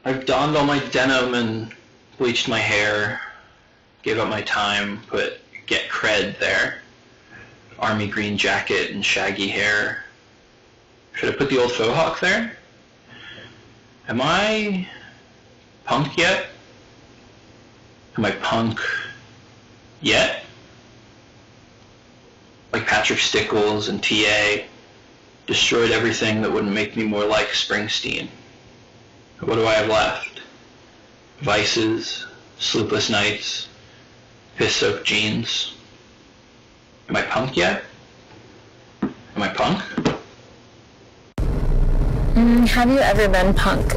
I've donned all my denim and bleached my hair, gave up my time, put get cred there. Army green jacket and shaggy hair. Should I put the old faux hawk there? Am I punk yet? Am I punk yet? Like Patrick Stickles and TA, destroyed everything that wouldn't make me more like Springsteen. What do I have left? Vices, sleepless nights, piss-soaked jeans. Am I punk yet? Am I punk? Have you ever been punk?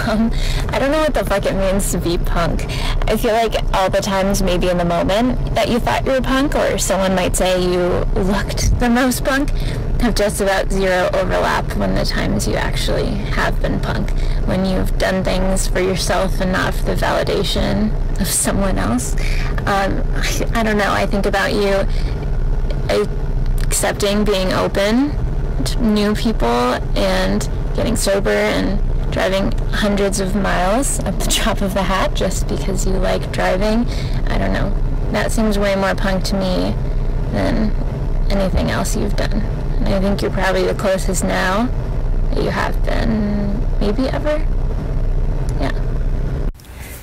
I don't know what the fuck it means to be punk. I feel like all the times, maybe in the moment that you thought you were punk, or someone might say you looked the most punk, have just about zero overlap when the times you actually have been punk. When you've done things for yourself and not for the validation of someone else. I don't know, I think about you accepting being open to new people and getting sober and driving hundreds of miles at the drop of the hat just because you like driving. I don't know. That seems way more punk to me than anything else you've done. And I think you're probably the closest now that you have been maybe ever. Yeah.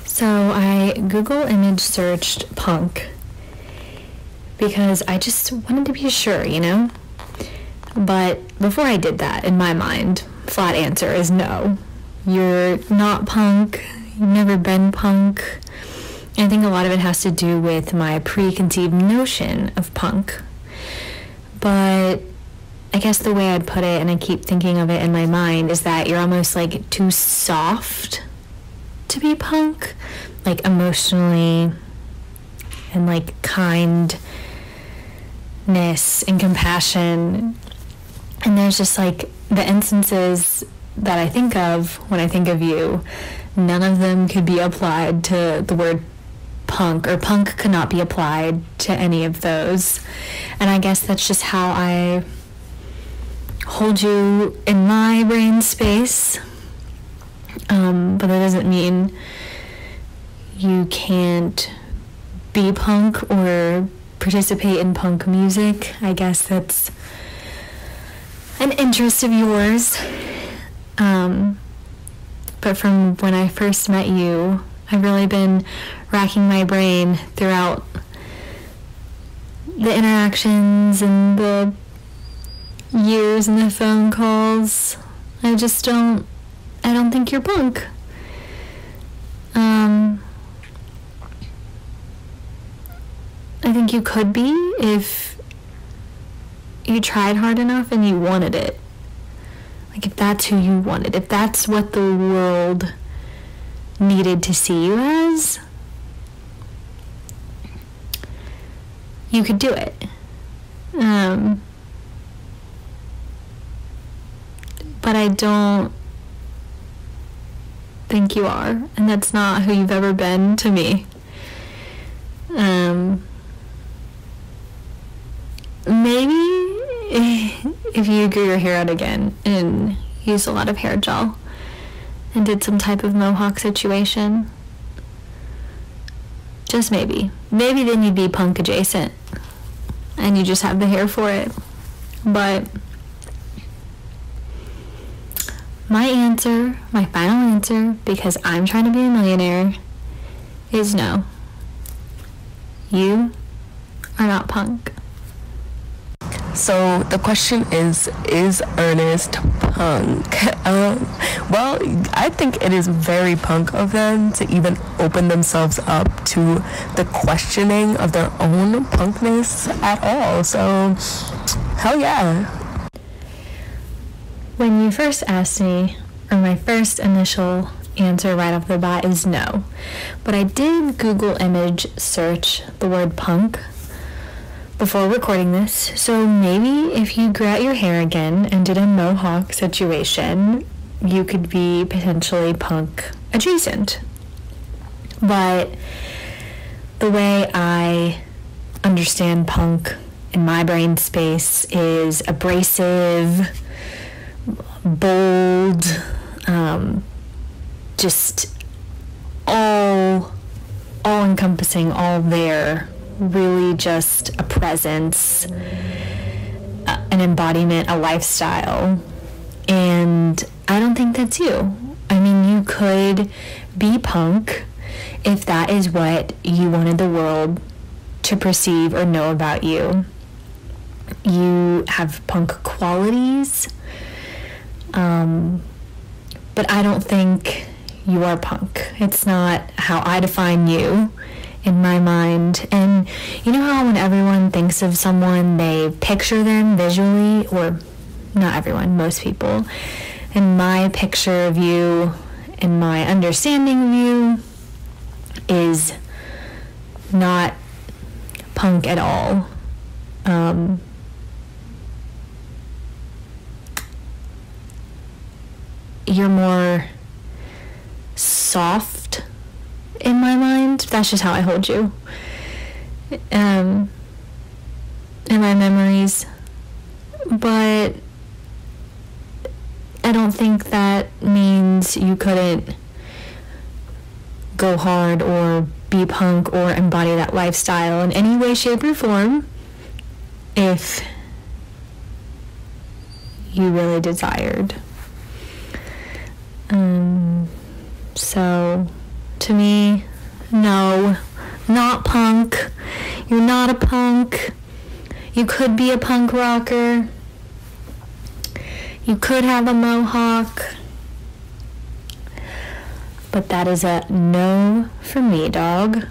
So I Google image searched punk because I just wanted to be sure, you know? But before I did that, in my mind, flat answer is no. You're not punk. You've never been punk. I think a lot of it has to do with my preconceived notion of punk. But I guess the way I'd put it, and I keep thinking of it in my mind, is that you're almost like too soft to be punk. Like emotionally and like kindness and compassion. And there's just like the instances that I think of when I think of you, none of them could be applied to the word punk, or punk could not be applied to any of those. And I guess that's just how I hold you in my brain space. But that doesn't mean you can't be punk or participate in punk music. I guess that's an interest of yours. But from when I first met you, I've really been racking my brain throughout the interactions and the years and the phone calls. I don't think you're punk. I think you could be if you tried hard enough and you wanted it. Like if that's who you wanted, if that's what the world needed to see you as, you could do it. But I don't think you are, and that's not who you've ever been to me. Maybe if you grew your hair out again and used a lot of hair gel and did some type of mohawk situation, just maybe then you'd be punk adjacent and you just have the hair for it. But my answer, my final answer, because I'm trying to be a millionaire, is no. You are not punk. So the question is Ernest punk? Well, I think it is very punk of them to even open themselves up to the questioning of their own punkness at all. So, hell yeah. When you first asked me, or my first initial answer right off the bat is no. But I did Google image search the word punk before recording this, so maybe if you grew out your hair again and did a mohawk situation, you could be potentially punk adjacent. But the way I understand punk in my brain space is abrasive, bold, just all encompassing, all there, really just a presence, an embodiment, a lifestyle. And I don't think that's you. I mean, you could be punk if that is what you wanted the world to perceive or know about you. You have punk qualities, but I don't think you are punk. It's not how I define you in my mind. And you know how when everyone thinks of someone, they picture them visually, or not everyone, most people. And my picture of you and my understanding of you is not punk at all. You're more soft in my mind. That's just how I hold you. In my memories. But I don't think that means you couldn't go hard or be punk or embody that lifestyle in any way, shape, or form if you really desired. So, to me, no, not punk. You're not a punk. You could be a punk rocker. You could have a mohawk. But that is a no for me, dog.